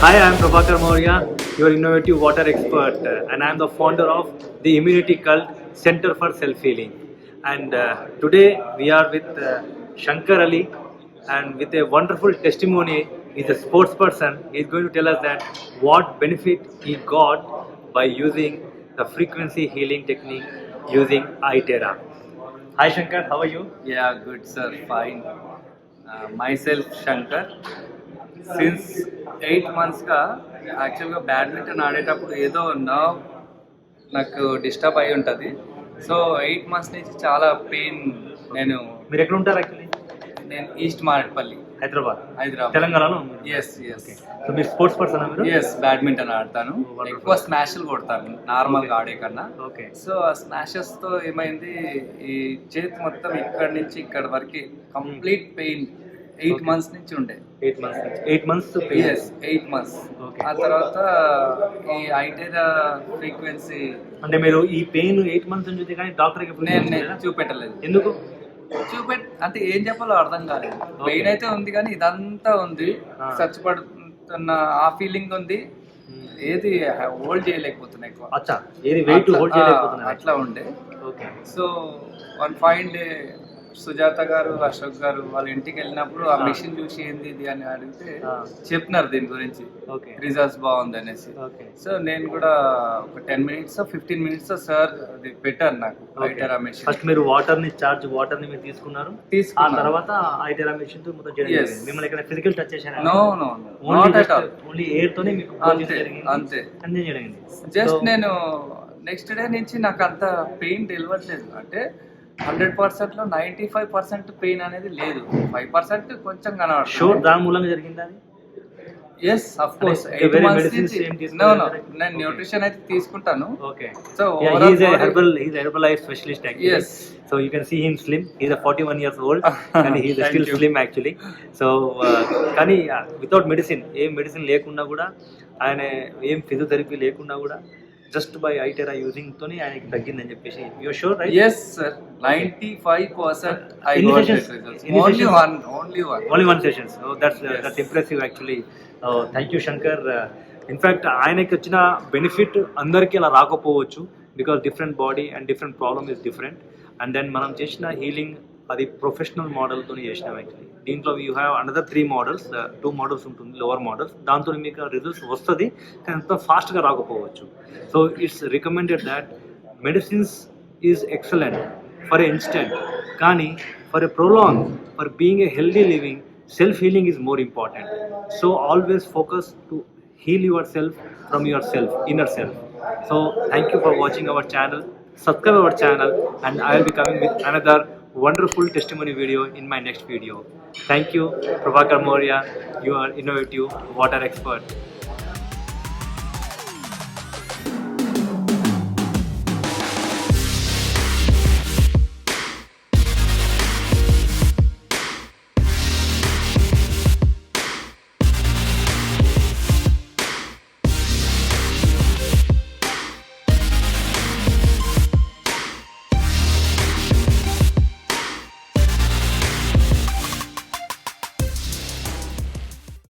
Hi, I am Prabhakar Mourya, your innovative water expert, and I am the founder of the Immunity Cult Center for Self-Healing. And today we are with Shankar Ali, and with a wonderful testimony. He's a sports person. He's going to tell us that what benefit he got by using the frequency healing technique using iTerra. Hi Shankar, how are you? Yeah, good sir, fine. Myself Shankar. Since 8 monthsగా యాక్చువల్గా badminton ఆడేటప్పుడు ఏదో nerve నాకు disturb అయి ఉంటుంది. So 8 months నుంచి చాలా pain. మీరు ఎక్కడ ఉంటారు యాక్చువల్లీ? నేను ఈస్ట్ మారేట్పల్లి, హైదరాబాద్. హైదరాబాద్. తెలంగాణలో. ఎస్ ఎస్ సో మీరు స్పోర్ట్స్ పర్సన్ మీరు? ఎస్, బ్యాడ్మింటన్ ఆడతాను. ఎక్కువ స్మాష్లు కొడతాను నార్మల్గా ఆడే కన్నా. ఓకే. సో ఆ స్మాషెస్తో ఏమైంది, ఈ చేతి మొత్తం ఇక్కడ నుంచి ఇక్కడ వరకు కంప్లీట్ పెయిన్ 8 months నుంచి ఉండే. 8 months ఎస్, 8 months. ఆ తర్వాత ఈ ఐటెరా ఫ్రీక్వెన్సీ అంటే మీరు ఈ పెయిన్ 8 months నుంచి కానీ డాక్టర్కి నేను చూపెట్టలేదు. ఎందుకు అంటే ఏం చెప్పాలో అర్థం కాలేదు. పెయిన్ అయితే ఉంది కానీ ఇదంతా ఉంది, చచ్చిపడుతున్న ఆ ఫీలింగ్ ఉంది. ఏది హోల్డ్ చేయలేకపోతున్నా ఎక్కువ. అట్లా ఉండే. So one fine day Sujatha గారు, అశోక్ గారు వాళ్ళ ఇంటికి వెళ్ళినప్పుడు ఆ మెషిన్ చూసి ఏంది ఇది అని అడిగితే చెప్పినారు దీని గురించి, రిజల్ట్స్ బాగుంది అనేసి. సో నేను కూడా ఒక 10 minutes 15 minutes సార్ అది పెట్టారు నాకు ఐటెరా మెషిన్. ఫస్ట్ మీరు వాటర్ ని మీరు తీసుకున్నారు, ఆ తర్వాత ఐటెరా మెషిన్ తో మొత్తం చేయడం. మిమ్మల్ని ఇక్కడ ఫిజికల్ టచ్ చేశారా? No no, not at all. Only air తోనే మీకు అంతే. జస్ట్ నేను నెక్స్ట్ డే నుంచి నాకు అంత పెయిన్ తెలియట్లేదు. అంటే 100%లో 95% పెయిన్ అనేది లేదు, 5% కొంచెం కనబడుతుంది. షూర్ దాని మూలంగా జరిగింది అది? Yes, of course. నేను న్యూట్రిషన్ అయితే తీసుకుంటాను. Okay. So he's a herbalife specialist actually. Yes. So you can see him slim. He's a 41 years old and he is still slim actually. So కానీ వితౌట్ మెడిసిన్, ఏం medicine లేకుండా కూడా, ఆయన ఏం physiotherapy లేకుండా కూడా జస్ట్ బై ఐటెరా యూజింగ్ తోని ఆయనకి తగ్గిందని చెప్పేసి. You are sure, right? yes sir, 95% I got results. Only one session. So that's impressive actually. Thank you Shankar. In fact ఆయనకి వచ్చిన బెనిఫిట్ అందరికీ అలా రాకపోవచ్చు, because different body and different problem is different. And then మనం చేసిన healing అది professional మోడల్తో చేసినాం యాక్చువల్లీ. దీంట్లో you have another 3 models, 2 models ఉంటుంది, లోవర్ మోడల్స్. దాంతో మీకు రిజల్ట్స్ వస్తుంది కానీ అంత ఫాస్ట్గా రాకపోవచ్చు. So it's recommended that medicines is excellent for a instant, కానీ for a prolong, for being a healthy living, self healing is more important. So always focus to heal yourself from yourself, inner self. So thank you for watching our channel. Subscribe our channel and I will be coming with another wonderful testimony video in my next video. Thank you, Prabhakar Mourya, your innovative water expert.